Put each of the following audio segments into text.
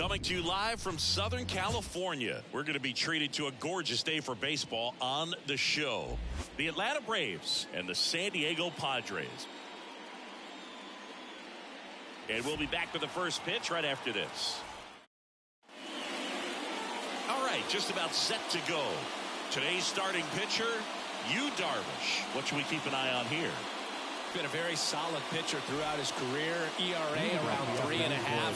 Coming to you live from Southern California. We're going to be treated to a gorgeous day for baseball on the show. The Atlanta Braves and the San Diego Padres. And we'll be back with the first pitch right after this. All right, just about set to go. Today's starting pitcher, Yu Darvish. What should we keep an eye on here? Been a very solid pitcher throughout his career. ERA around 3.5.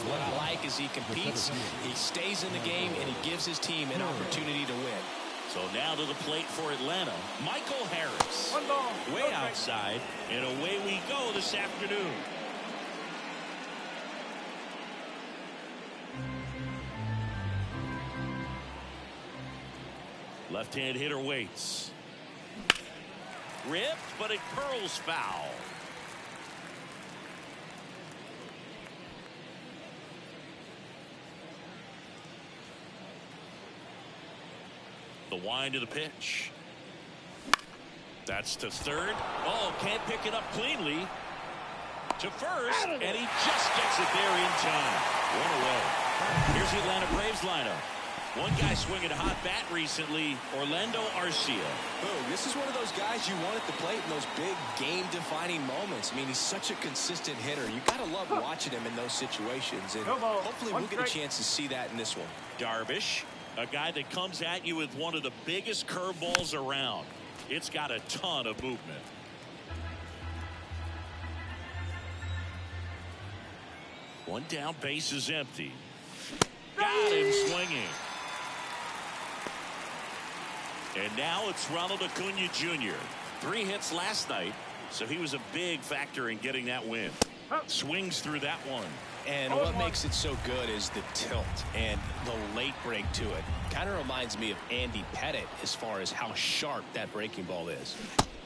What I like is he competes, he stays in the game, and he gives his team an opportunity to win. So now to the plate for Atlanta, Michael Harris. Way outside, and away we go this afternoon. Left-hand hitter waits. Ripped, but it curls foul. The wind of the pitch. That's to third. Oh, can't pick it up cleanly. To first, and he just gets it there in time. One away. Here's the Atlanta Braves lineup. One guy swinging a hot bat recently, Orlando Arcia. Boom, this is one of those guys you want at the plate in those big game-defining moments. I mean, he's such a consistent hitter. You got to love watching him in those situations, and hopefully we'll get a chance to see that in this one. Darvish, a guy that comes at you with one of the biggest curveballs around. It's got a ton of movement. One down, base is empty. Got him swinging. And now it's Ronald Acuna Jr. 3 hits last night, so he was a big factor in getting that win. Swings through that one. And what makes it so good is the tilt and the late break to it. Kind of reminds me of Andy Pettitte as far as how sharp that breaking ball is.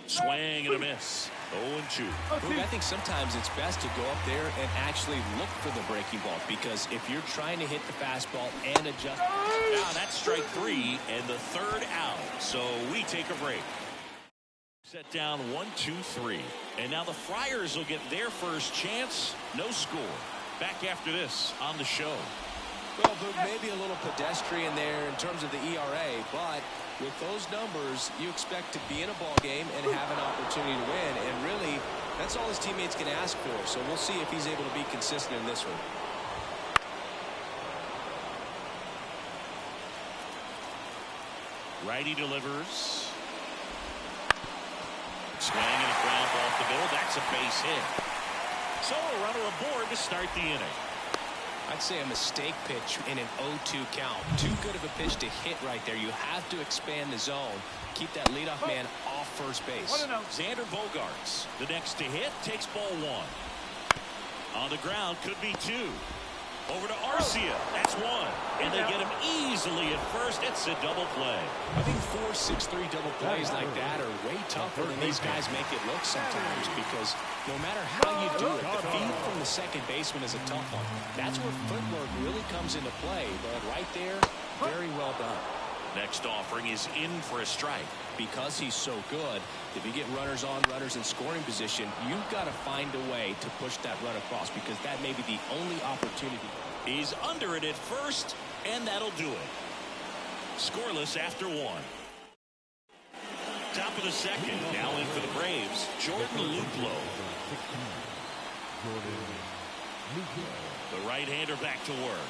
Swing and a miss. 0-2. I think sometimes it's best to go up there and actually look for the breaking ball, because if you're trying to hit the fastball and adjust. Now that's strike 3 and the third out. So we take a break. Set down 1-2-3. And now the Friars will get their first chance. No score. Back after this on the show. Well, maybe a little pedestrian there in terms of the ERA, but with those numbers, you expect to be in a ball game and have an opportunity to win. And really, that's all his teammates can ask for. So we'll see if he's able to be consistent in this one. Righty delivers. Swing and a ground ball off the middle. That's a base hit. So a runner aboard to start the inning. I'd say a mistake pitch in an 0-2 count. Too good of a pitch to hit right there. You have to expand the zone. Keep that leadoff man off first base. Xander Bogaerts, the next to hit, takes ball 1. On the ground, could be 2. Over to Arcia. That's 1. And they get him easily at first. It's a double play. I think 4, 6, 3 double plays like that are way tougher than these guys make it look sometimes, because no matter how you do it, the feed from the second baseman is a tough one. That's where footwork really comes into play. But right there, very well done. Next offering is in for a strike. Because he's so good, if you get runners on, runners in scoring position, you've got to find a way to push that run across, because that may be the only opportunity. He's under it at first, and that'll do it. Scoreless after 1. Top of the second, now in for the Braves, Jordan Luplow. The right-hander back to work.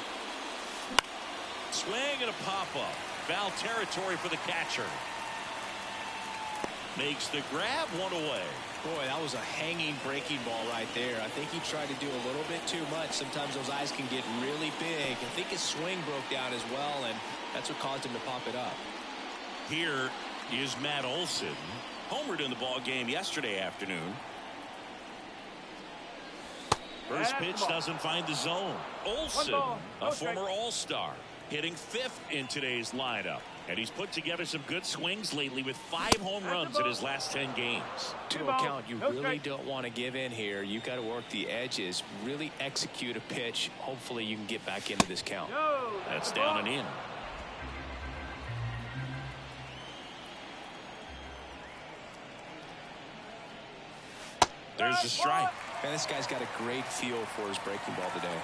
Swing and a pop-up. Foul territory for the catcher. Makes the grab, 1 away. Boy, that was a hanging breaking ball right there. I think he tried to do a little bit too much. Sometimes those eyes can get really big. I think his swing broke down as well, and that's what caused him to pop it up. Here is Matt Olson. Homered in the ball game yesterday afternoon. First pitch doesn't find the zone. Olson, a former All-Star, hitting 5th in today's lineup. And he's put together some good swings lately with 5 home runs in his last 10 games. To a count, you really don't want to give in here. You've got to work the edges, really execute a pitch. Hopefully you can get back into this count. That's down and in. There's the strike. Man, this guy's got a great feel for his breaking ball today.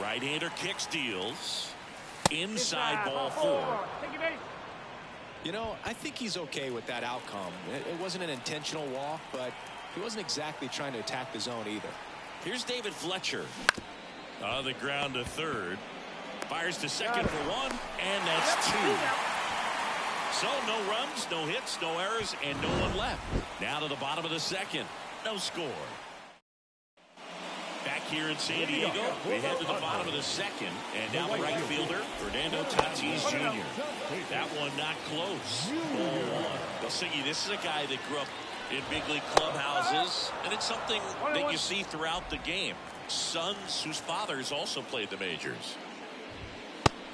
Right-hander kicks, deals. Inside ball 4. You know, I think he's okay with that outcome. It wasn't an intentional walk, but he wasn't exactly trying to attack the zone either. Here's David Fletcher. On the ground to third. Fires to second for 1, and that's 2. So no runs, no hits, no errors, and no one left. Now to the bottom of the second. No score. Back here in San Diego, we head to the bottom of the second, and now the right fielder, Fernando Tatis Jr. That one not close. Ball 1. They'll this is a guy that grew up in big league clubhouses, and it's something that you see throughout the game. Sons whose fathers also played the majors.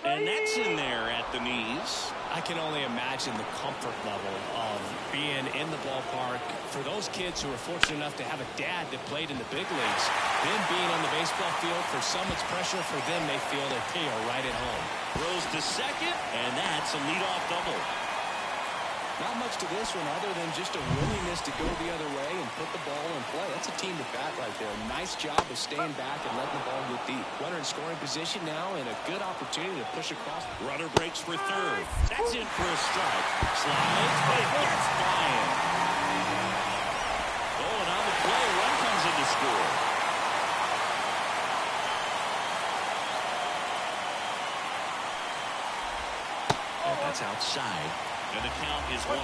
And that's in there at the knees. I can only imagine the comfort level of being in the ballpark for those kids who are fortunate enough to have a dad that played in the big leagues. Them being on the baseball field, for some it's pressure, for them they feel that they are right at home. Throws to second, and that's a leadoff double. Not much to this one other than just a willingness to go the other way and put the ball in play. That's a team to bat right there. Nice job of staying back and letting the ball get deep. Runner in scoring position now and a good opportunity to push across. Runner breaks for third. That's in for a strike. Slides, but it gets flying. Oh, and on the play, run comes in to score. And that's outside. And the count is 1-2.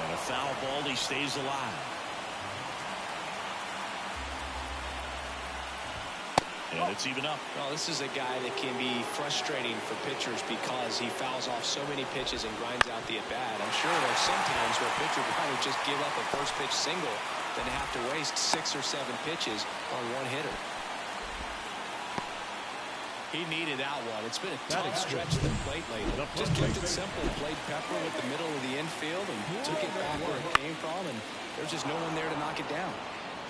And a foul ball, he stays alive. And it's even up. Well, this is a guy that can be frustrating for pitchers because he fouls off so many pitches and grinds out the at-bat. I'm sure there's some times where a pitcher would rather just give up a first pitch single than to have to waste 6 or 7 pitches on one hitter. He needed that one. It's been a tough stretch at the plate lately. Just kept it simple. Played pepper with the middle of the infield and took it back where it came from, and there's just no one there to knock it down.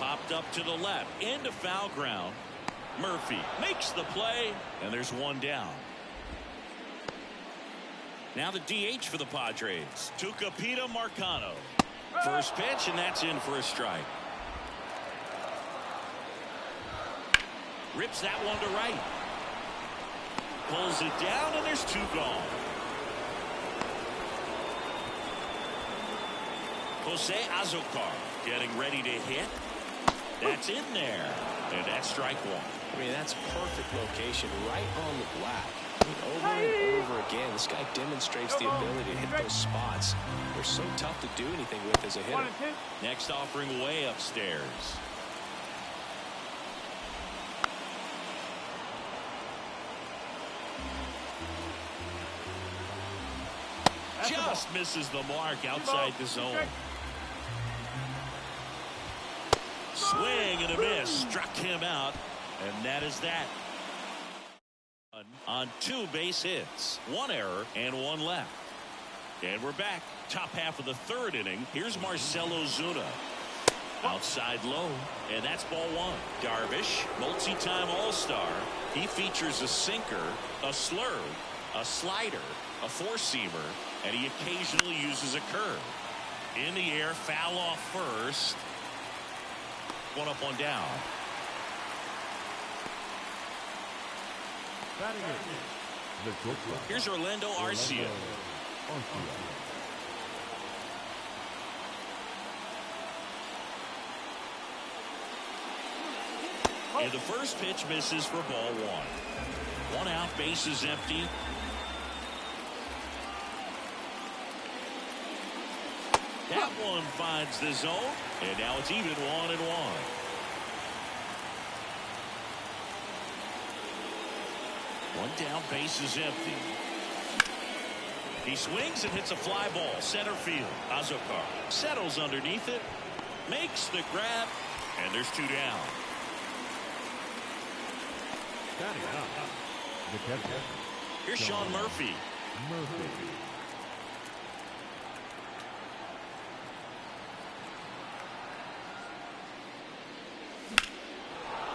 Popped up to the left. Into foul ground. Murphy makes the play, and there's one down. Now the DH for the Padres. Tucupita Marcano. First pitch, and that's in for a strike. Rips that one to right. Pulls it down, and there's 2 gone. Jose Azocar getting ready to hit. That's in there. And that's strike 1. I mean, that's perfect location, right on the black. I mean, over and over again, this guy demonstrates the ability to hit those spots. They're so tough to do anything with as a hitter. Next offering way upstairs. Just misses the mark outside the zone. Swing and a miss. Struck him out. And that is that. On 2 base hits. 1 error and 1 left. And we're back. Top half of the 3rd inning. Here's Marcell Ozuna. Outside low. And that's ball 1. Darvish, multi-time all-star. He features a sinker, a slurve, a slider, a four-seamer, and he occasionally uses a curve. In the air, foul off first. 1 up, 1 down. Here's Orlando Arcia. And the first pitch misses for ball 1. 1 out, bases empty. That one finds the zone, and now it's even 1-1. One down, bases empty. He swings and hits a fly ball, center field. Azocar settles underneath it, makes the grab, and there's 2 down. Here's Sean Murphy.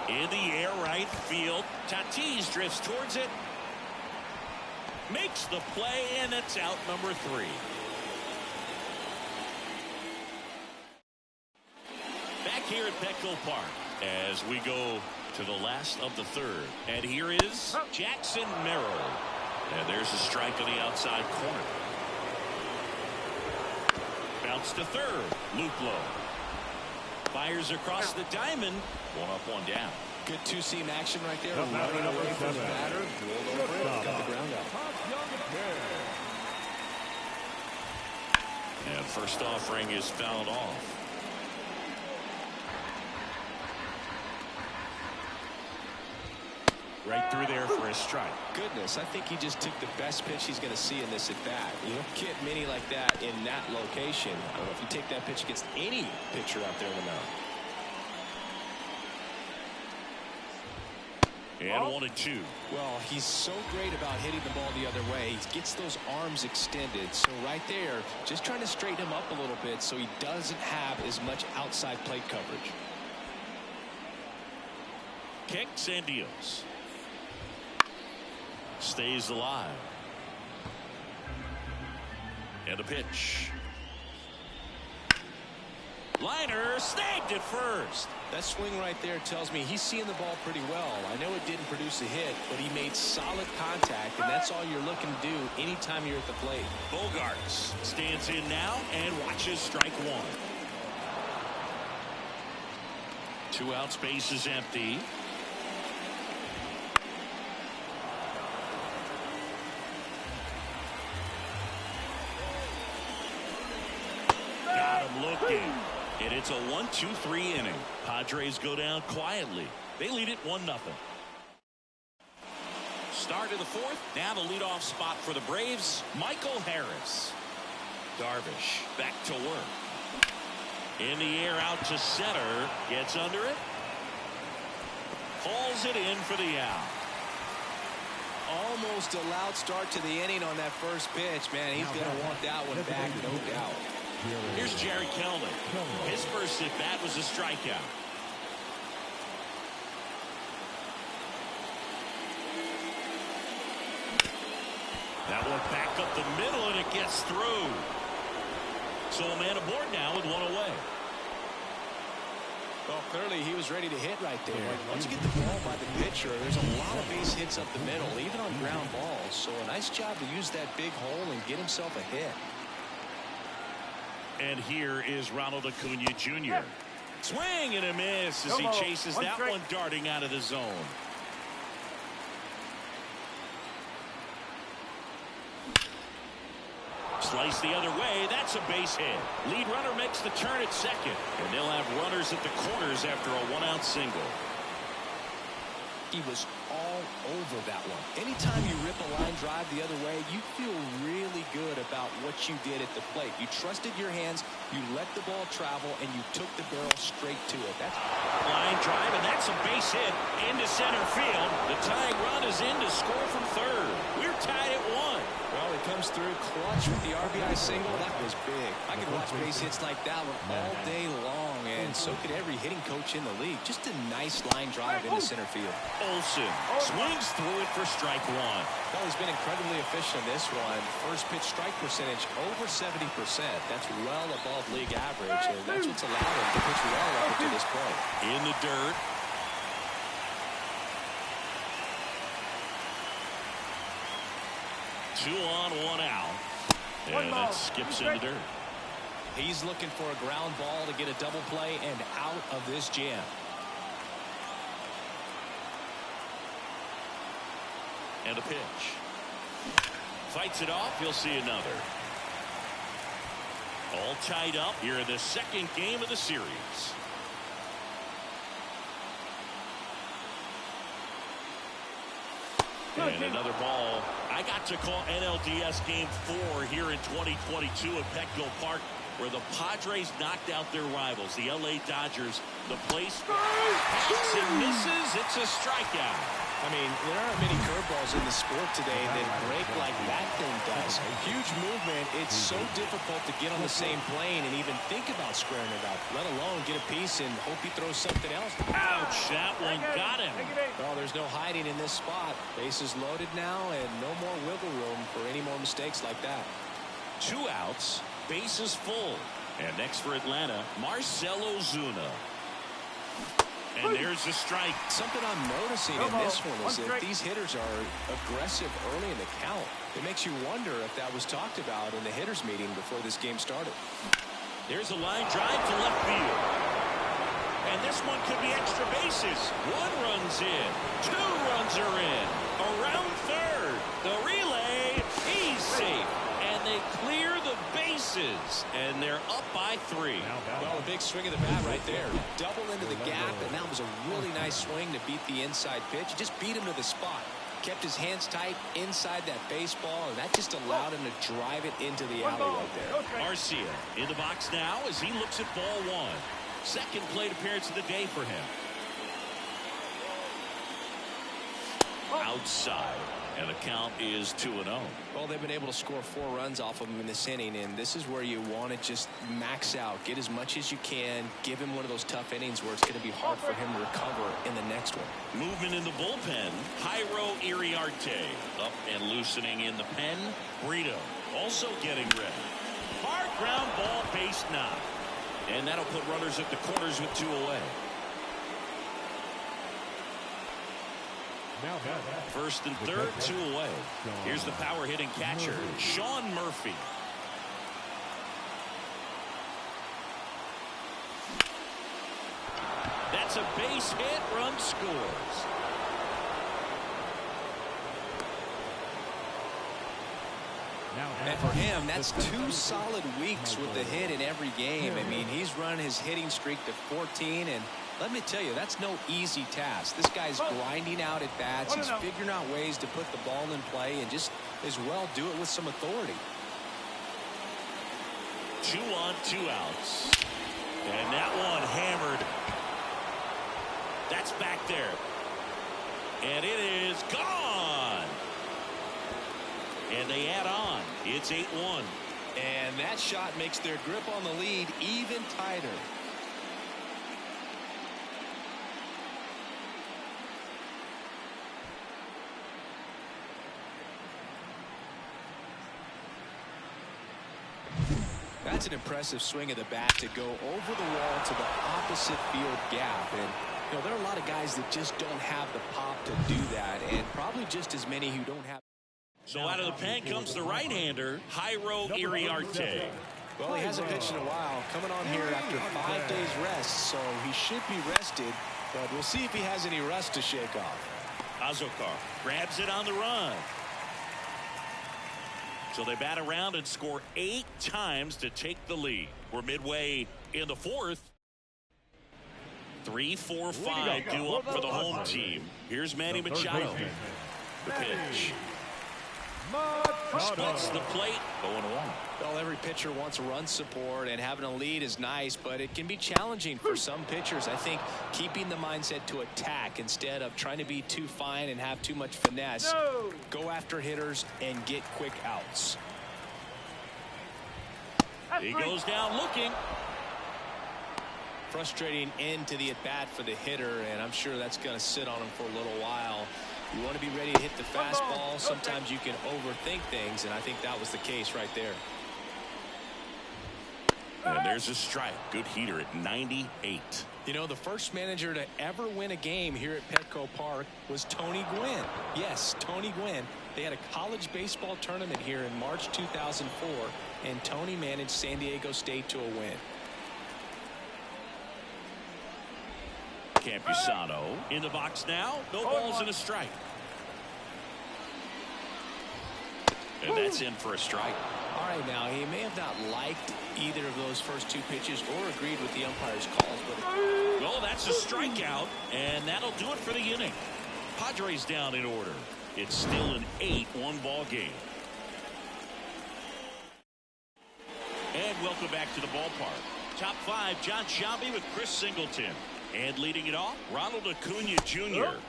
In the air, right field. Tatis drifts towards it. Makes the play, and it's out, number 3. back here at Petco Park as we go to the last of the third. And here is Jackson Merrill. And there's a strike on the outside corner. Bounce to third. Luplow fires across the diamond. One up, one down. Good two-seam action right there. Running away from the batter. Rolled over it. Got the ground out. And first offering is fouled off. Right through there for a strike. Goodness, I think he just took the best pitch he's going to see in this at bat. You don't get many like that in that location. I don't know if you take that pitch against any pitcher out there in the mound. And 1-2. Well, he's so great about hitting the ball the other way. He gets those arms extended. So right there, just trying to straighten him up a little bit so he doesn't have as much outside plate coverage. Kicks and deals. Stays alive. And a pitch. Liner snagged at first. That swing right there tells me he's seeing the ball pretty well. I know it didn't produce a hit, but he made solid contact, and that's all you're looking to do anytime you're at the plate. Bogarts stands in now and watches strike one. 2 outs, base is empty. Got him looking. And it's a 1-2-3 inning. Padres go down quietly. They lead it 1-0. Start of the fourth. Now the leadoff spot for the Braves, Michael Harris. Darvish back to work. In the air out to center. Gets under it. Pulls it in for the out. Almost a loud start to the inning on that first pitch. Man, he's going to want that one back, no doubt. Here's Jerry Kelly. His first at bat was a strikeout. That one back up the middle, and it gets through. So a man aboard now with one away. Well, clearly he was ready to hit right there. Once you get the ball by the pitcher, there's a lot of base hits up the middle, even on ground balls. So a nice job to use that big hole and get himself a hit. And here is Ronald Acuna Jr. Swing and a miss as he chases that one darting out of the zone. Slice the other way. That's a base hit. Lead runner makes the turn at second. And they'll have runners at the corners after a 1-out single. He was all over that one. Anytime you rip a line drive the other way, you feel really good about what you did at the plate. You trusted your hands, you let the ball travel, and you took the barrel straight to it. That's line drive, and that's a base hit into center field. The tying run is in to score from third. We're tied at 1. Well, it comes through clutch with the RBI single. That was big. I could watch base hits like that one all day long, and so could every hitting coach in the league. Just a nice line drive into center field. Olsen swings through it for strike one. Well, he's been incredibly efficient in this one. First pitch strike percentage over 70%. That's well above league average, and that's what's allowed him to pitch well up to this point. In the dirt. Two on, one out. And that skips in the dirt. He's looking for a ground ball to get a double play and out of this jam. And a pitch. Fights it off. He'll see another. All tied up here in the second game of the series. And another ball. I got to call NLDS Game 4 here in 2022 at Petco Park, where the Padres knocked out their rivals, the LA Dodgers. The place hits and misses. It's a strikeout. I mean, there aren't many curveballs in the sport today that break like that thing does. Huge movement. It's so difficult to get on the same plane and even think about squaring it up, let alone get a piece and hope he throws something else. Ouch, that one got him. Well, there's no hiding in this spot. Bases loaded now and no more wiggle room for any more mistakes like that. 2 outs, bases full. And next for Atlanta, Marcell Ozuna. And there's a strike. Something I'm noticing in this one is that these hitters are aggressive early in the count. It makes you wonder if that was talked about in the hitters meeting before this game started. There's a line drive to left field. And this one could be extra bases. 1 run's in. 2 runs are in. Around third. The relay. He's safe. And they clear the bases. And they're up by 3. Well, a big swing of the bat right there. Double into the gap, and that was a really nice swing to beat the inside pitch. He just beat him to the spot. Kept his hands tight inside that baseball, and that just allowed him to drive it into the alley right there. Garcia in the box now as he looks at ball 1. Second plate appearance of the day for him. Outside, and the count is 2-0. Well, they've been able to score 4 runs off of him in this inning, and this is where you want to just max out, get as much as you can, give him one of those tough innings where it's going to be hard for him to recover in the next one. Movement in the bullpen. Jairo Iriarte up and loosening in the pen. Brito also getting ready. Hard ground ball, base knock. And that'll put runners at the corners with 2 away. First and third, 2 away. Here's the power hitting catcher, Sean Murphy. That's a base hit. Run scores. And for him, that's 2 solid weeks with the hit in every game. I mean, he's run his hitting streak to 14, and let me tell you, that's no easy task. This guy's grinding out at bats. He's figuring out ways to put the ball in play and just as well do it with some authority. 2 on, 2 outs. And that one hammered. That's back there. And it is gone. And they add on. It's 8-1. And that shot makes their grip on the lead even tighter. That's an impressive swing of the bat to go over the wall to the opposite field gap. And you know, there are a lot of guys that just don't have the pop to do that, and probably just as many who don't have. So out of the pen comes the right-hander, Jairo Iriarte. Well, he hasn't pitched in a while, coming on here after 5 days rest, so he should be rested, but we'll see if he has any rust to shake off. Azokar grabs it on the run. So they bat around and score 8 times to take the lead. We're midway in the 4th. 3, 4, 5 due up for the home team. Here's Manny Machado. The pitch. Splits the plate. 0-1. Well, every pitcher wants run support, and having a lead is nice, but it can be challenging for some pitchers. I think keeping the mindset to attack instead of trying to be too fine and have too much finesse. Go after hitters and get quick outs. He goes down looking. Frustrating end to the at-bat for the hitter, and I'm sure that's going to sit on him for a little while. You want to be ready to hit the fastball. Sometimes you can overthink things, and I think that was the case right there. And there's a strike. Good heater at 98. You know, the first manager to ever win a game here at Petco Park was Tony Gwynn. Yes, Tony Gwynn. They had a college baseball tournament here in March 2004, and Tony managed San Diego State to a win. Campusano in the box now. No balls and a strike. And that's in for a strike. All right, now, he may have not liked either of those first 2 pitches or agreed with the umpire's calls. But well, that's a strikeout, and that'll do it for the inning. Padres down in order. It's still an 8-1 ball game. And welcome back to the ballpark. Top 5, John Shelby with Chris Singleton. And leading it off, Ronald Acuna Jr.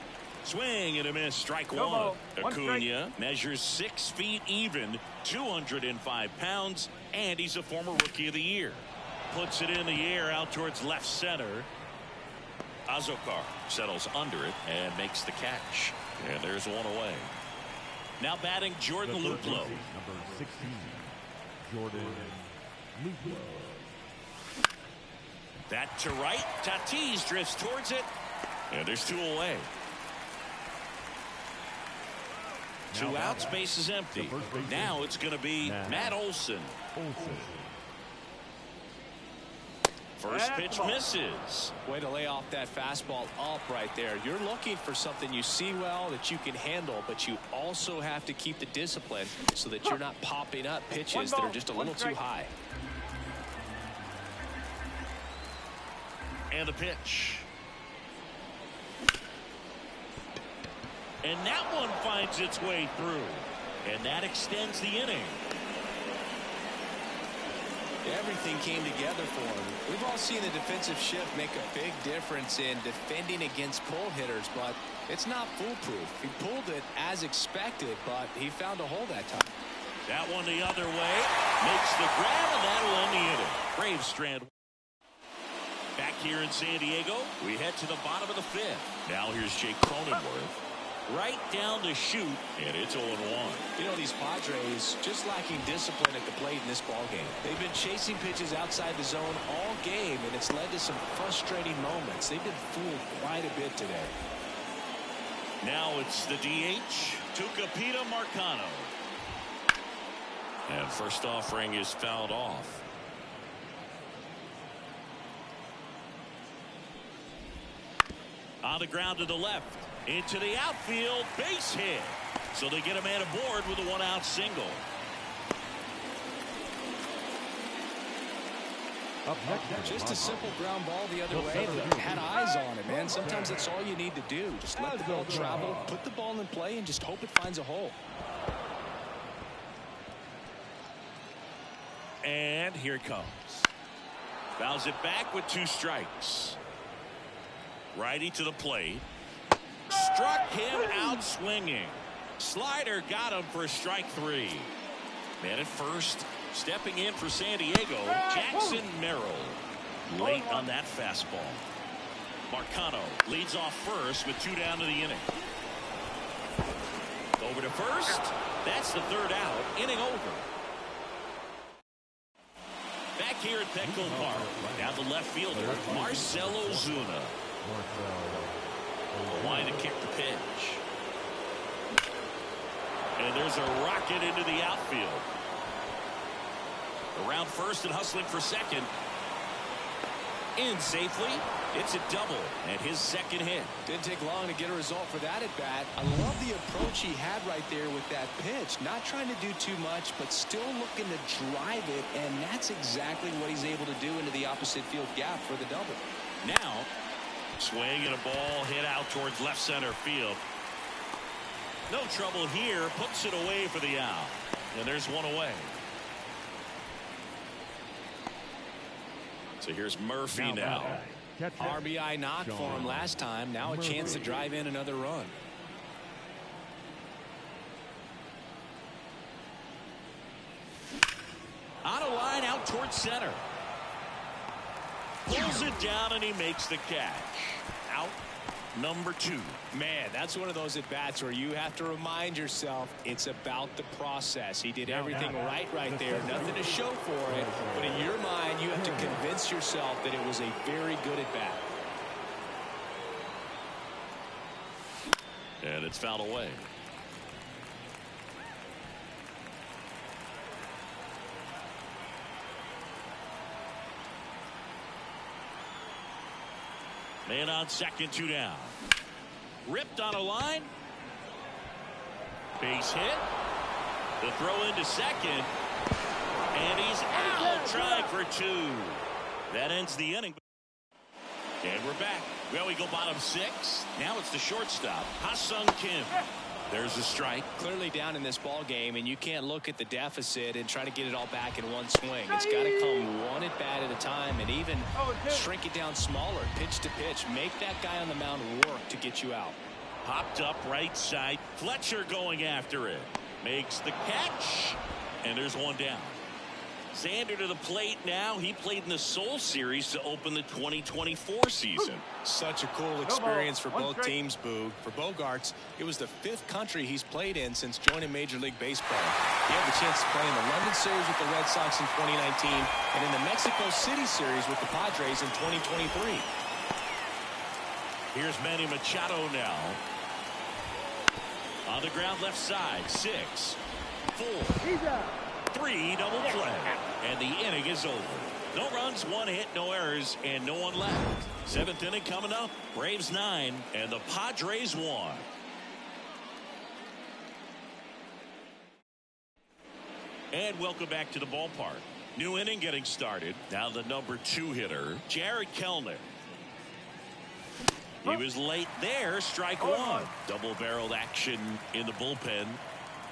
Swing and a miss, strike 1. Acuna measures 6 feet even, 205 pounds, and he's a former Rookie of the Year. Puts it in the air out towards left center. Azokar settles under it and makes the catch. And there's 1 away. Now batting Jordan Luplow. Number 16, Jordan Luplow. That to right. Tatis drifts towards it. And there's 2 away. 2 outs, base is empty. Now it's going to be Matt Olson. First pitch misses. Way to lay off that fastball up right there. You're looking for something you see well that you can handle, but you also have to keep the discipline so that you're not popping up pitches that are just a little too high. And the pitch. And that one finds its way through. And that extends the inning. Everything came together for him. We've all seen the defensive shift make a big difference in defending against pull hitters, but it's not foolproof. He pulled it as expected, but he found a hole that time. That one the other way. Makes the grab, and that'll end the inning. Braves strand. Back here in San Diego, we head to the bottom of the 5th. Now here's Jake Cronenworth. Right down to shoot, and it's 0-1. You know, these Padres just lacking discipline at the plate in this ballgame. They've been chasing pitches outside the zone all game, and it's led to some frustrating moments. They've been fooled quite a bit today. Now it's the DH, Tucupita Marcano. And first offering is fouled off. On the ground to the left. Into the outfield, base hit. So they get a man aboard with a 1-out single. Just a simple ground ball the other way. They had eyes on it, man. Sometimes that's all you need to do. Just let the ball travel, put the ball in play, and just hope it finds a hole. And here it comes. Fouls it back with 2 strikes. Righty to the plate. Struck him out swinging. Slider got him for strike 3. Man at first, stepping in for San Diego, Jackson Merrill. Late on that fastball. Marcano leads off first with 2 down to the inning. Over to first. That's the 3rd out. Inning over. Back here at Petco Park. Now the left fielder, Marcell Ozuna. The line to kick the pitch. And there's a rocket into the outfield. Around first and hustling for second. In safely. It's a double and his second hit. Didn't take long to get a result for that at bat. I love the approach he had right there with that pitch. Not trying to do too much, but still looking to drive it, and that's exactly what he's able to do into the opposite field gap for the double. Now, swing and a ball hit out towards left center field. No trouble here. Puts it away for the out. And there's one away. So here's Murphy now. RBI knock for him last time. Now a chance to drive in another run. On a line out towards center. Pulls it down and he makes the catch. Out number 2. Man, that's one of those at bats where you have to remind yourself it's about the process. He did everything right there. Nothing to show for it. But in your mind, you have to convince yourself that it was a very good at bat. And it's fouled away. Man on second, 2 down. Ripped on a line. Base hit. The throw into second. And he's out trying for 2. That ends the inning. And we're back. Well, we go bottom 6. Now it's the shortstop, Ha-Sung Kim. There's a strike. Clearly down in this ball game, and you can't look at the deficit and try to get it all back in one swing. It's got to come one at bat at a time, and even shrink it down smaller, pitch to pitch. Make that guy on the mound work to get you out. Popped up right side. Fletcher going after it. Makes the catch, and there's one down. Xander to the plate now. He played in the Seoul Series to open the 2024 season. Such a cool experience for both teams, Boo. For Bogaerts, it was the 5th country he's played in since joining Major League Baseball. He had the chance to play in the London Series with the Red Sox in 2019 and in the Mexico City Series with the Padres in 2023. Here's Manny Machado now. On the ground left side. 6, 4, 3, double play. And the inning is over. No runs, 1 hit, no errors, and no one left. 7th inning coming up. Braves 9 and the Padres 1. And welcome back to the ballpark. New inning getting started. Now the number 2 hitter, Jared Kelenic. He was late there. Strike 1. Double-barreled action in the bullpen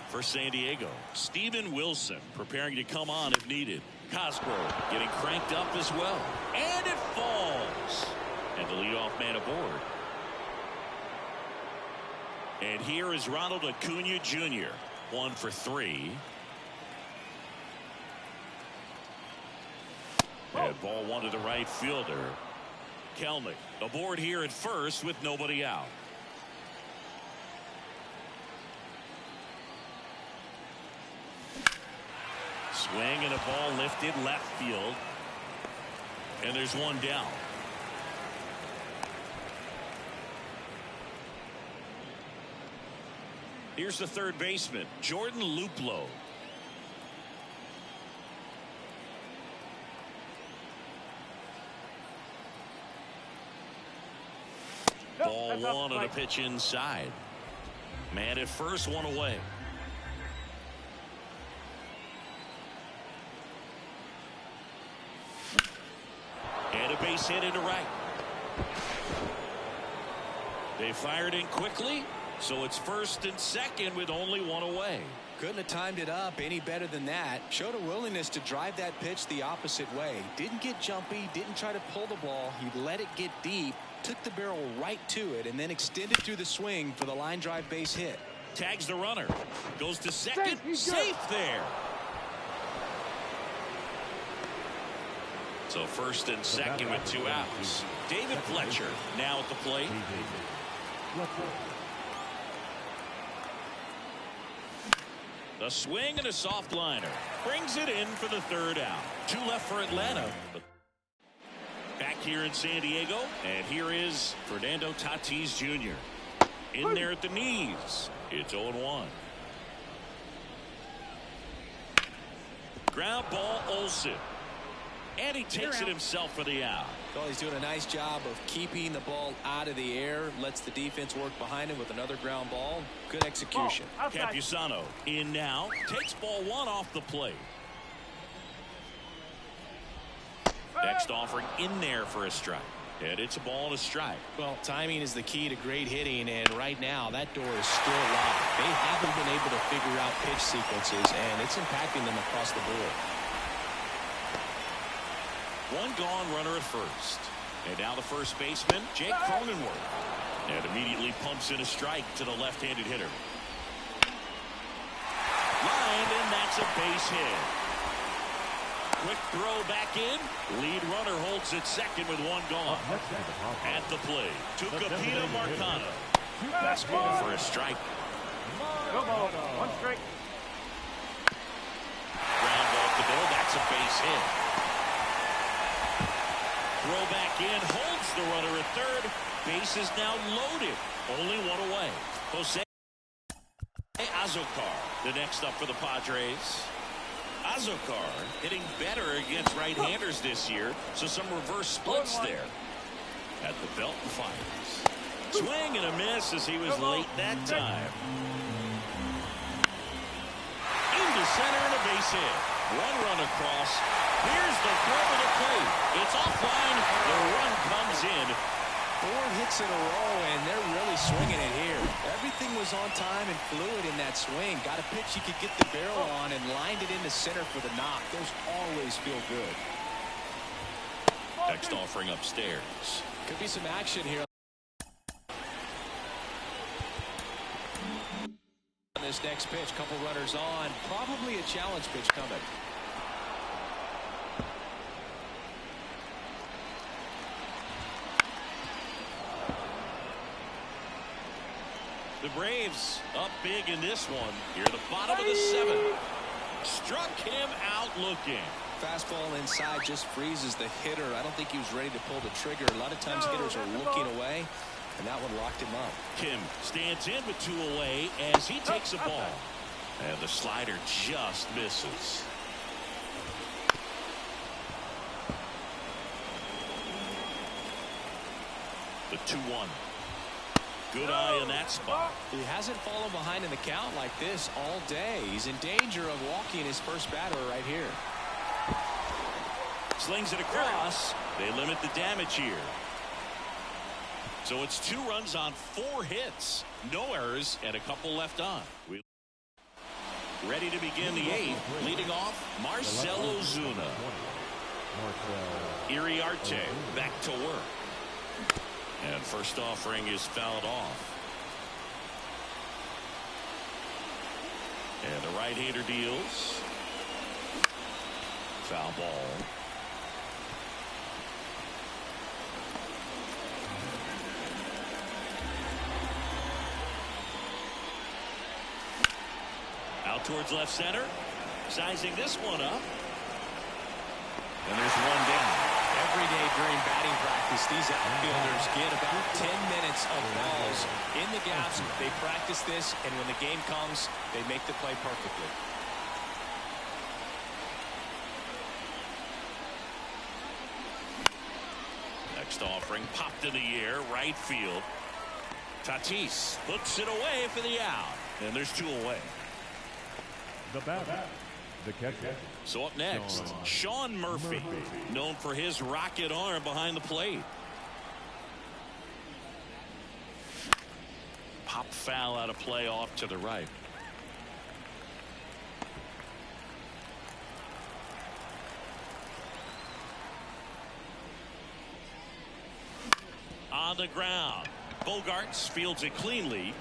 for San Diego. Steven Wilson preparing to come on if needed. Cosgrove getting cranked up as well. And it falls. And the leadoff man aboard. And here is Ronald Acuna Jr. 1 for 3. And ball 1 to the right fielder. Kelenic aboard here at first with nobody out. Swing and a ball lifted left field. And there's 1 down. Here's the third baseman, Jordan Luplow. Ball 1 on a pitch inside. Man at first, 1 away. And a base hit into right. They fired in quickly, so it's 1st and 2nd with only 1 away. Couldn't have timed it up any better than that. Showed a willingness to drive that pitch the opposite way. Didn't get jumpy, didn't try to pull the ball. He let it get deep, took the barrel right to it, and then extended through the swing for the line drive base hit. Tags the runner. Goes to second. Safe there. So 1st and 2nd with 2 outs. David Fletcher now at the plate. A swing and a soft liner. Brings it in for the 3rd out. 2 left for Atlanta. Back here in San Diego. And here is Fernando Tatis Jr. In there at the knees. It's 0-1. Ground ball Olsen. And he takes it himself for the out. Well, he's doing a nice job of keeping the ball out of the air. Lets the defense work behind him with another ground ball. Good execution. Campusano in now. Takes ball 1 off the plate. Next offering in there for a strike. And it's a ball and a strike. Well, timing is the key to great hitting, and right now that door is still locked. They haven't been able to figure out pitch sequences, and it's impacting them across the board. 1 gone, runner at first. And now the first baseman, Jake Cronenworth. And immediately pumps in a strike to the left-handed hitter. Lined, and that's a base hit. Quick throw back in. Lead runner holds at second with 1 gone. At the plate, Tucupita Marcano. Fastball for a strike. 1 strike. Ground ball to go. That's a base hit. Throw back in, holds the runner at 3rd. Base is now loaded. Only 1 away. Jose Azocar, the next up for the Padres. Azocar hitting better against right-handers this year, so some reverse splits there. At the belt and fires. Swing and a miss as he was late that time. Into center and a base hit. 1 run across. Here's the throw to the plate. It's offline. The run comes in. 4 hits in a row, and they're really swinging it here. Everything was on time and fluid in that swing. Got a pitch you could get the barrel on and lined it into center for the knock. Those always feel good. Next offering upstairs. Could be some action here on this next pitch. Couple runners on. Probably a challenge pitch coming. The Braves up big in this one. Here at the bottom of the 7th. Struck him out looking. Fastball inside just freezes the hitter. I don't think he was ready to pull the trigger. A lot of times hitters are looking away, and that one locked him up. Kim stands in with 2 away as he takes a ball. And the slider just misses. The 2-1. Good eye in that spot. He hasn't fallen behind in the count like this all day. He's in danger of walking his first batter right here. Slings it across. They limit the damage here. So it's 2 runs on 4 hits. No errors and a couple left on. Ready to begin the 8th. Leading off, Marcell Ozuna. Iriarte back to work. And first offering is fouled off. And the right-hander deals. Foul ball. Out towards left center. Sizing this one up. And there's one down. Every day during batting practice, these outfielders get about 10 minutes of balls in the gaps. They practice this, and when the game comes, they make the play perfectly. Next offering popped in the air, right field. Tatis hooks it away for the out. And there's 2 away. The batter, the catcher. So up next, Sean Murphy, known for his rocket arm behind the plate. Pop foul out of play off to the right. On the ground, Bogarts fields it cleanly.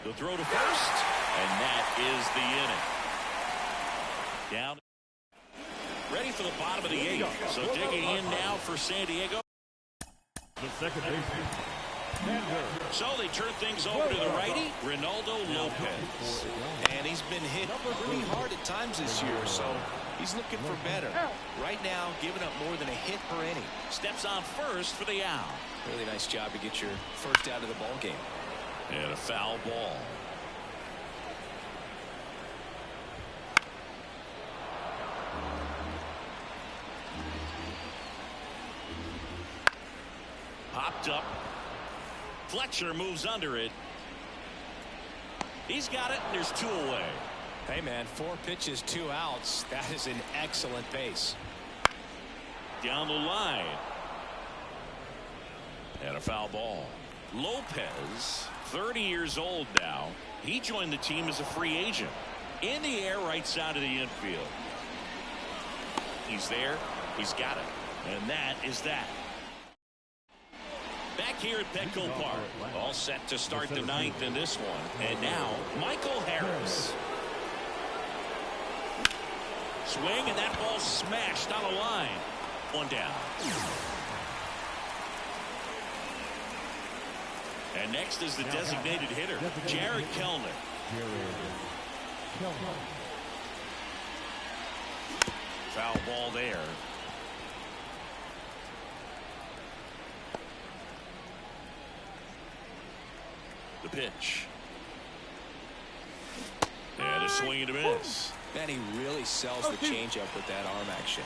The throw to first, and that is the inning. Down. Ready for the bottom of the 8th. So digging in now for San Diego. The second baseman. So they turn things over to the righty, Ronaldo Lopez. And he's been hit pretty hard at times this year, so he's looking for better. Right now, giving up more than a hit per inning. Steps on first for the out. Really nice job to get your first out of the ball game. And a foul ball. Popped up. Fletcher moves under it. He's got it, and there's 2 away. Hey, man, 4 pitches, 2 outs. That is an excellent pace. Down the line. And a foul ball. Lopez, 30 years old now. He joined the team as a free agent. In the air, right side of the infield. He's there. He's got it. And that is that. Back here at Petco Park. All set to start the 9th in this one. And now, Michael Harris. Swing, and that ball smashed on a line. 1 down. And next is the designated hitter, Jared Kellner. Foul ball there. The pitch. And a swing and a miss. Man, he really sells the changeup with that arm action.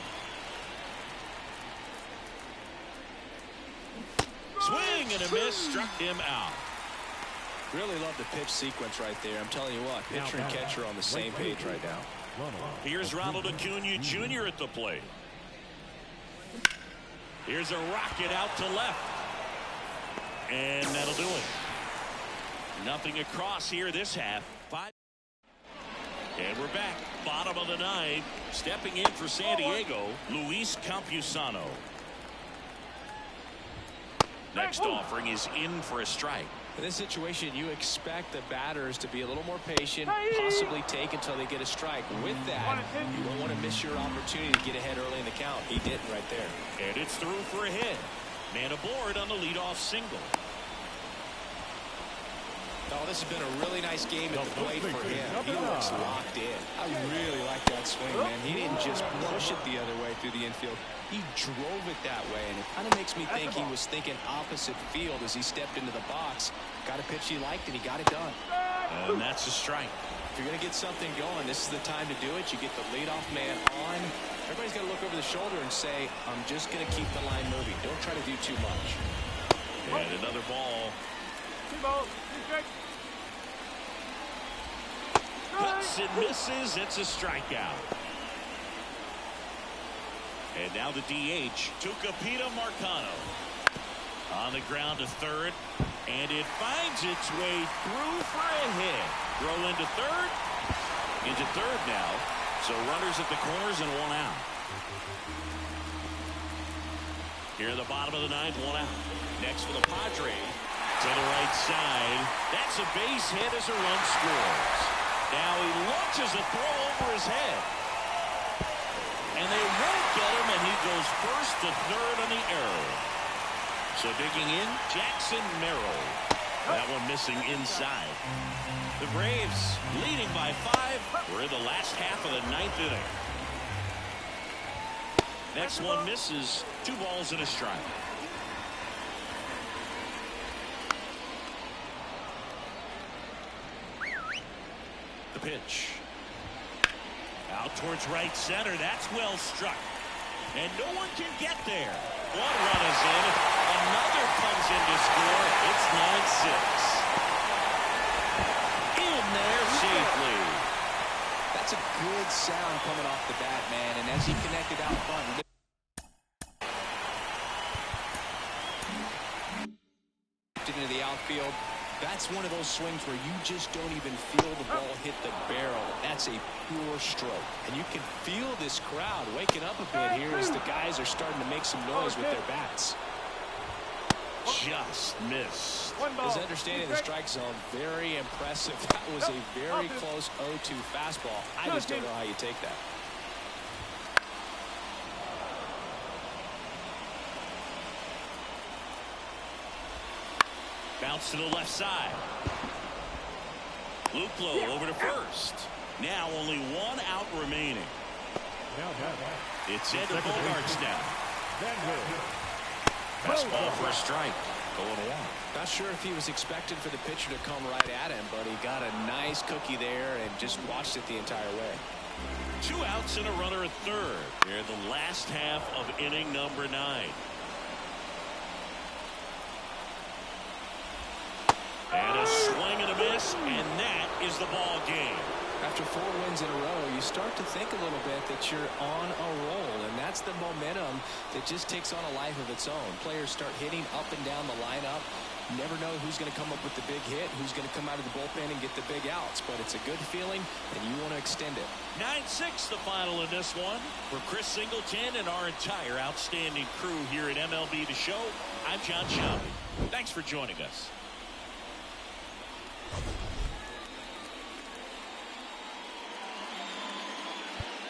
Swing and a miss, struck him out. Really love the pitch sequence right there. I'm telling you what, pitcher and catcher are on the same page right now. Here's Ronald Acuna Jr. at the plate. Here's a rocket out to left. And that'll do it. Nothing across here this half. 5. And we're back. Bottom of the 9th. Stepping in for San Diego, Luis Campusano. Next offering is in for a strike. In this situation, you expect the batters to be a little more patient, possibly take until they get a strike. With that, you don't want to miss your opportunity to get ahead early in the count. He didn't right there. And it's through for a hit. Man aboard on the leadoff single. Oh, this has been a really nice game at the plate for him. He looks locked in. I really like that swing, man. He didn't just push it the other way through the infield. He drove it that way, and it kind of makes me think he was thinking opposite field as he stepped into the box. Got a pitch he liked, and he got it done. And that's a strike. If you're going to get something going, this is the time to do it. You get the leadoff man on. Everybody's got to look over the shoulder and say, I'm just going to keep the line moving. Don't try to do too much. And another ball. Cuts and misses. It's a strikeout. And now the DH, Tucupita Marcano. On the ground to third. And it finds its way through for a hit. Throw into third. Into third now. So runners at the corners and one out. Here in the bottom of the ninth, one out. Next for the Padres. To the right side. That's a base hit as a run scores. Now he launches a throw over his head. And they won't get him, and he goes first to third on the error. So digging in, Jackson Merrill. That one missing inside. The Braves leading by 5. We're in the last half of the ninth inning. Next one misses. 2 balls and a strike. The pitch. Out towards right center. That's well struck. And no one can get there. One run is in. Another comes in to score. It's 9-6. In there safely. That's a good sound coming off the bat, man. And as he connected out front. Into the outfield. That's one of those swings where you just don't even feel the ball hit the barrel. That's a pure stroke. And you can feel this crowd waking up a bit here as the guys are starting to make some noise with their bats. Just missed. His understanding of the strike zone, very impressive. That was a very close 0-2 fastball. I just don't know how you take that. Bounce to the left side. Luplow over to first. Now only 1 out remaining. It's Ender Bogarts now. Fastball for a strike. Going along. Not sure if he was expecting for the pitcher to come right at him, but he got a nice cookie there and just watched it the entire way. 2 outs and a runner at third. Here in the last half of inning number 9. And a swing and a miss, and that is the ball game. After 4 wins in a row, you start to think a little bit that you're on a roll, and that's the momentum that just takes on a life of its own. Players start hitting up and down the lineup. You never know who's going to come up with the big hit, who's going to come out of the bullpen and get the big outs, but it's a good feeling, and you want to extend it. 9-6 the final in this one. For Chris Singleton and our entire outstanding crew here at MLB The Show, I'm John Shelby. Thanks for joining us.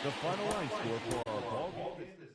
The final line score for our ball game.